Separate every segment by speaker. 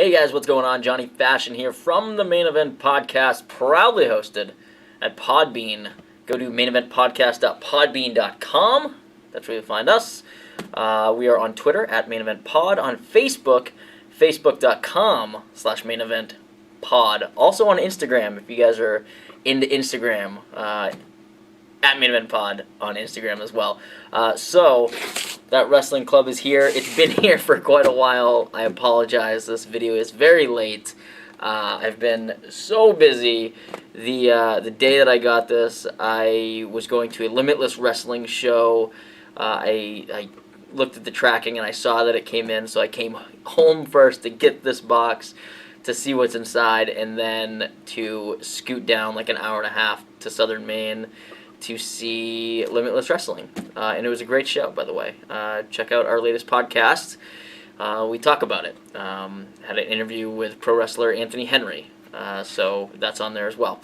Speaker 1: Hey guys, what's going on? Johnny Fashion here from the Main Event Podcast, proudly hosted at Podbean. Go to maineventpodcast.podbean.com. That's where you'll find us. We are on Twitter at Main Event Pod, on Facebook, facebook.com/maineventpod. Also on Instagram, if you guys are into Instagram, at Main Event Pod on Instagram as well. So that wrestling club is here. It's been here for quite a while. I apologize. This video is very late. I've been so busy. The day that I got this, I was going to a Limitless Wrestling show. I looked at the tracking and I saw that it came in, so I came home first to get this box to see what's inside, and then to scoot down like an hour and a half to Southern Maine to see Limitless Wrestling. And it was a great show, by the way. Check out our latest podcast. We talk about it. Had an interview with pro wrestler Anthony Henry. So that's on there as well.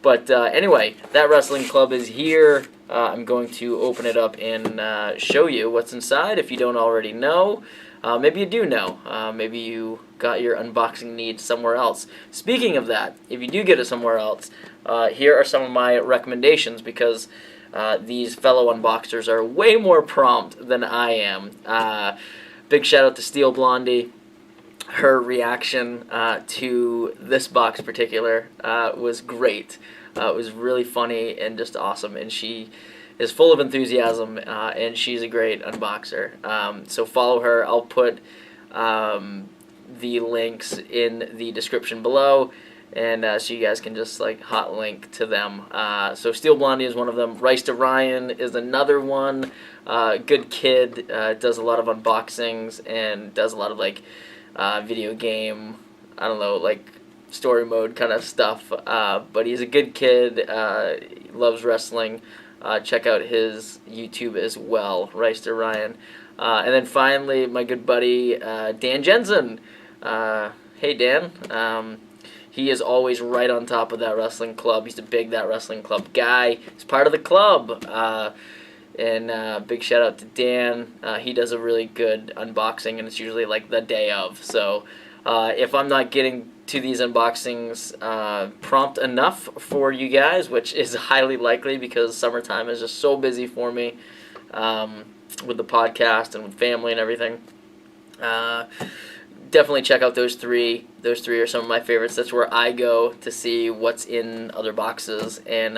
Speaker 1: But anyway, that wrestling club is here. I'm going to open it up and show you what's inside if you don't already know. Maybe you do know. Maybe you got your unboxing needs somewhere else. Speaking of that, if you do get it somewhere else, here are some of my recommendations, because these fellow unboxers are way more prompt than I am. Big shout out to Steel Blondie. Her reaction to this box in particular was great. It was really funny and just awesome, and she is full of enthusiasm, and she's a great unboxer. So follow her. I'll put the links in the description below, and so you guys can just like hot link to them. So Steel Blondie is one of them. Rice to Ryan is another one. Good kid, does a lot of unboxings and does a lot of like video game, I don't know, like story mode kind of stuff. But he's a good kid, loves wrestling. Check out his YouTube as well, Rice to Ryan. And then finally, my good buddy, Dan Jensen. Hey, Dan. He is always right on top of that wrestling club. He's a big That Wrestling Club guy. He's part of the club. And big shout out to Dan. He does a really good unboxing, and it's usually like the day of. So if I'm not getting to these unboxings prompt enough for you guys, which is highly likely because summertime is just so busy for me with the podcast and with family and everything, definitely check out those three. Those three are some of my favorites. That's where I go to see what's in other boxes, and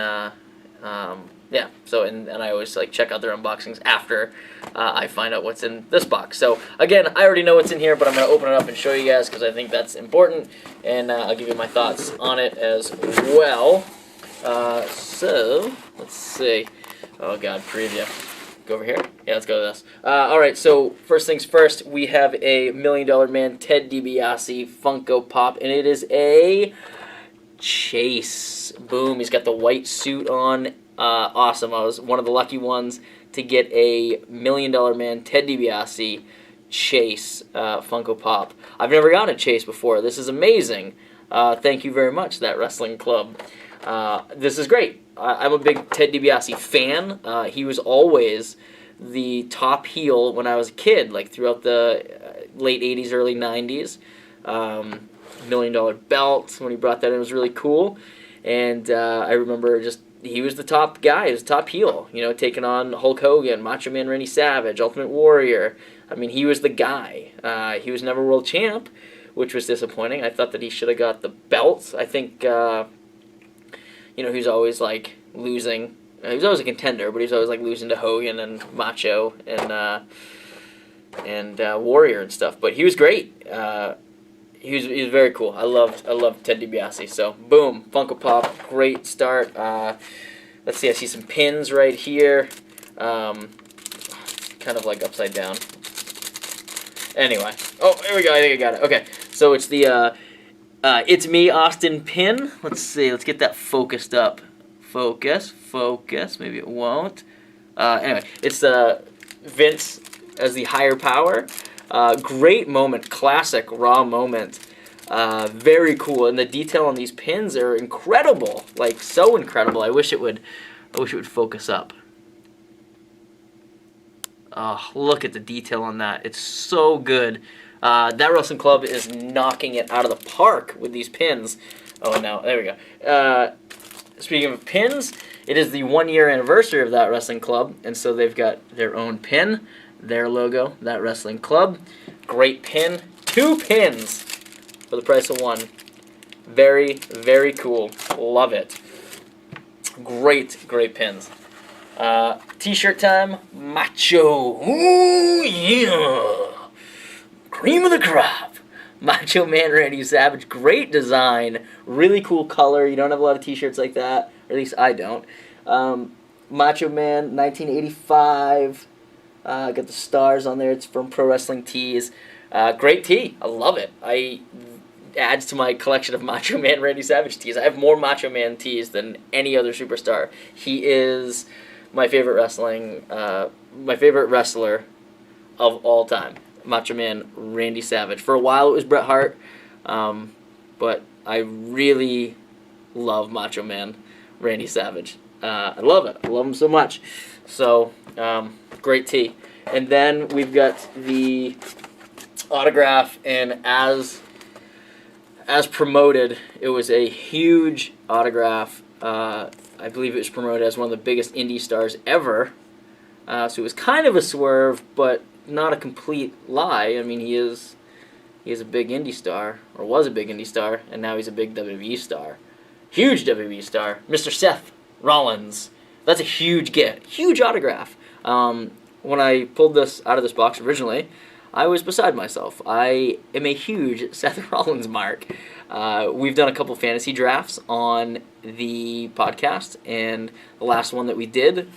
Speaker 1: yeah. So and I always like check out their unboxings after I find out what's in this box. So again, I already know what's in here, but I'm gonna open it up and show you guys because I think that's important, and I'll give you my thoughts on it as well. So let's see. Oh God, preview. Go over here? Yeah, let's go to this. Alright, so first things first, we have a $1 Million Man Ted DiBiase Funko Pop, and it is a Chase. Boom, he's got the white suit on. Awesome. I was one of the lucky ones to get a $1 Million Man Ted DiBiase Chase Funko Pop. I've never gotten a Chase before. This is amazing. Thank you very much, That Wrestling Club. This is great. I'm a big Ted DiBiase fan. He was always the top heel when I was a kid, like throughout the late 80s, early 90s. $1 Million belt, when he brought that in, was really cool. And I remember just, he was the top guy. He was the top heel, you know, taking on Hulk Hogan, Macho Man Randy Savage, Ultimate Warrior. I mean, he was the guy. He was never world champ, which was disappointing. I thought that he should have got the belt. I think... you know, he was always, like, losing. He was always a contender, but he was always, like, losing to Hogan and Macho and Warrior and stuff. But he was great. He was very cool. I loved Ted DiBiase. So, boom, Funko Pop, great start. Let's see, I see some pins right here. Kind of, like, upside down. Anyway. Oh, here we go. I think I got it. Okay, so it's the... It's Me, Austin pin. Let's see. Let's get that focused up. Focus. Maybe it won't. Anyway, it's Vince as the higher power. Great moment. Classic Raw moment. Very cool. And the detail on these pins are incredible. Like, so incredible. I wish it would focus up. Oh, look at the detail on that. It's so good. That Wrestling Club is knocking it out of the park with these pins. Oh, no. There we go. Speaking of pins, it is the 1-year anniversary of That Wrestling Club, and so they've got their own pin, their logo, That Wrestling Club. Great pin. 2 pins for the price of 1. Very, very cool. Love it. Great, great pins. T-shirt time. Macho. Ooh, yeah. Cream of the crop. Macho Man Randy Savage. Great design. Really cool color. You don't have a lot of T-shirts like that. Or at least I don't. Macho Man, 1985. Got the stars on there. It's from Pro Wrestling Tees. Great tee. I love it. Adds to my collection of Macho Man Randy Savage tees. I have more Macho Man tees than any other superstar. He is my favorite wrestler of all time. Macho Man Randy Savage. For a while it was Bret Hart, but I really love Macho Man Randy Savage. I love it. I love him so much. So, great tee. And then we've got the autograph, and as promoted, it was a huge autograph. I believe it was promoted as one of the biggest indie stars ever. So it was kind of a swerve, but not a complete lie. I mean, he is a big indie star, or was a big indie star, and now he's a big WWE star. Huge WWE star, Mr. Seth Rollins. That's a huge get. Huge autograph. When I pulled this out of this box originally, I was beside myself. I am a huge Seth Rollins mark. We've done a couple fantasy drafts on the podcast, and the last one that we did,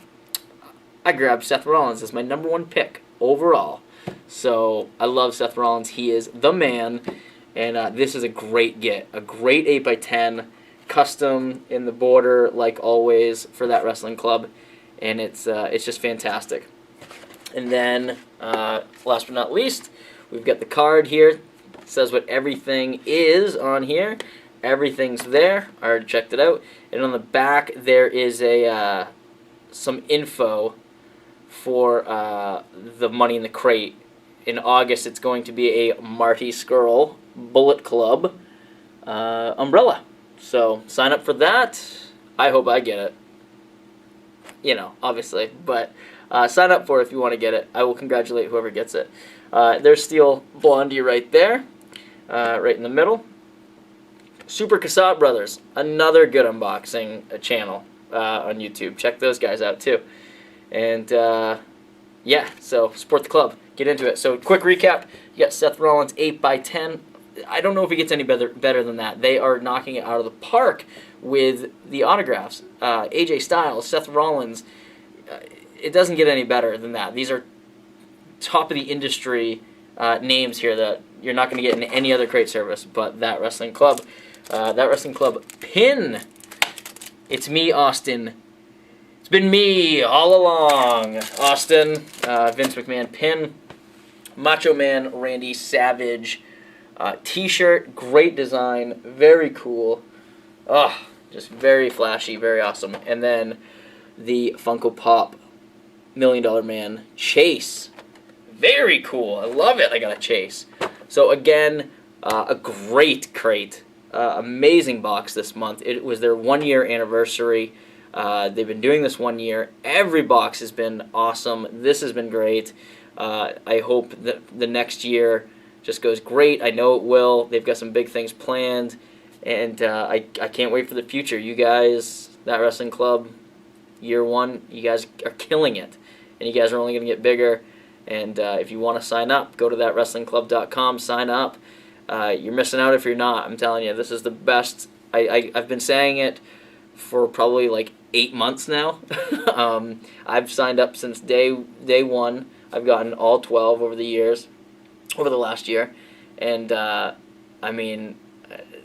Speaker 1: I grabbed Seth Rollins as my number 1 pick overall. So I love Seth Rollins. He is the man, and this is a great get. A great 8x10, custom in the border like always for That Wrestling Club, and it's just fantastic. And then, last but not least, we've got the card here. It says what everything is on here. Everything's there. I already checked it out. And on the back, there is some info for the Money in the Crate. In August, it's going to be a Marty Scurll Bullet Club umbrella. So, sign up for that. I hope I get it. You know, obviously, but sign up for it if you want to get it. I will congratulate whoever gets it. There's Steel Blondie right there, right in the middle. Super Cassatt Brothers, another good unboxing channel on YouTube. Check those guys out too. And yeah, so support the club. Get into it. So quick recap: you got Seth Rollins 8x10. I don't know if it gets any better than that. They are knocking it out of the park with the autographs. AJ Styles, Seth Rollins. It doesn't get any better than that. These are top of the industry names here that you're not going to get in any other crate service but That Wrestling Club. That Wrestling Club pin. It's me, Austin. It's been me all along. Austin, Vince McMahon pin. Macho Man Randy Savage t-shirt. Great design. Very cool. Oh, just very flashy, very awesome. And then the Funko Pop $1 Million Man Chase. Very cool. I love it. I got a Chase. So again, a great crate. Amazing box this month. It was their 1-year anniversary. They've been doing this 1 year. Every box has been awesome. This has been great. I hope that the next year just goes great. I know it will. They've got some big things planned. And I can't wait for the future. You guys, That Wrestling Club, year 1, you guys are killing it. And you guys are only going to get bigger. And if you want to sign up, go to thatwrestlingclub.com, sign up. You're missing out if you're not. I'm telling you, this is the best. I've been saying it for probably like 8 months now. I've signed up since day 1. I've gotten all 12 over the last year. And, I mean,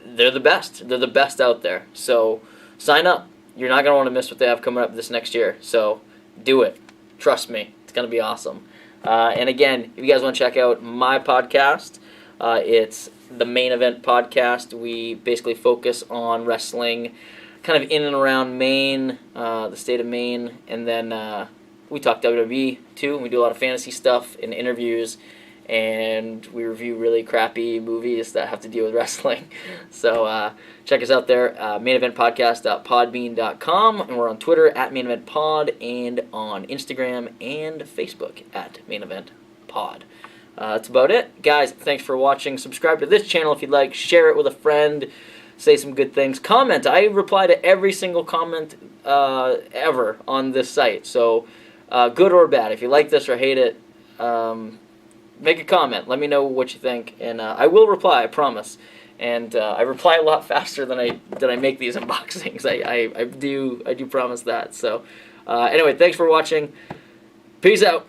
Speaker 1: they're the best. They're the best out there. So sign up. You're not going to want to miss what they have coming up this next year. So do it. Trust me. It's going to be awesome. And again, if you guys want to check out my podcast, it's the Main Event Podcast. We basically focus on wrestling kind of in and around Maine, the state of Maine. And then we talk WWE too. We do a lot of fantasy stuff and interviews. and we review really crappy movies that have to deal with wrestling. So check us out there, maineventpodcast.podbean.com, and we're on Twitter at maineventpod, and on Instagram and Facebook at maineventpod. That's about it. Guys, thanks for watching. Subscribe to this channel if you'd like. Share it with a friend. Say some good things. Comment. I reply to every single comment ever on this site. So good or bad. If you like this or hate it, make a comment. Let me know what you think, and I will reply. I promise. And I reply a lot faster than I make these unboxings. I do promise that. So anyway, thanks for watching. Peace out.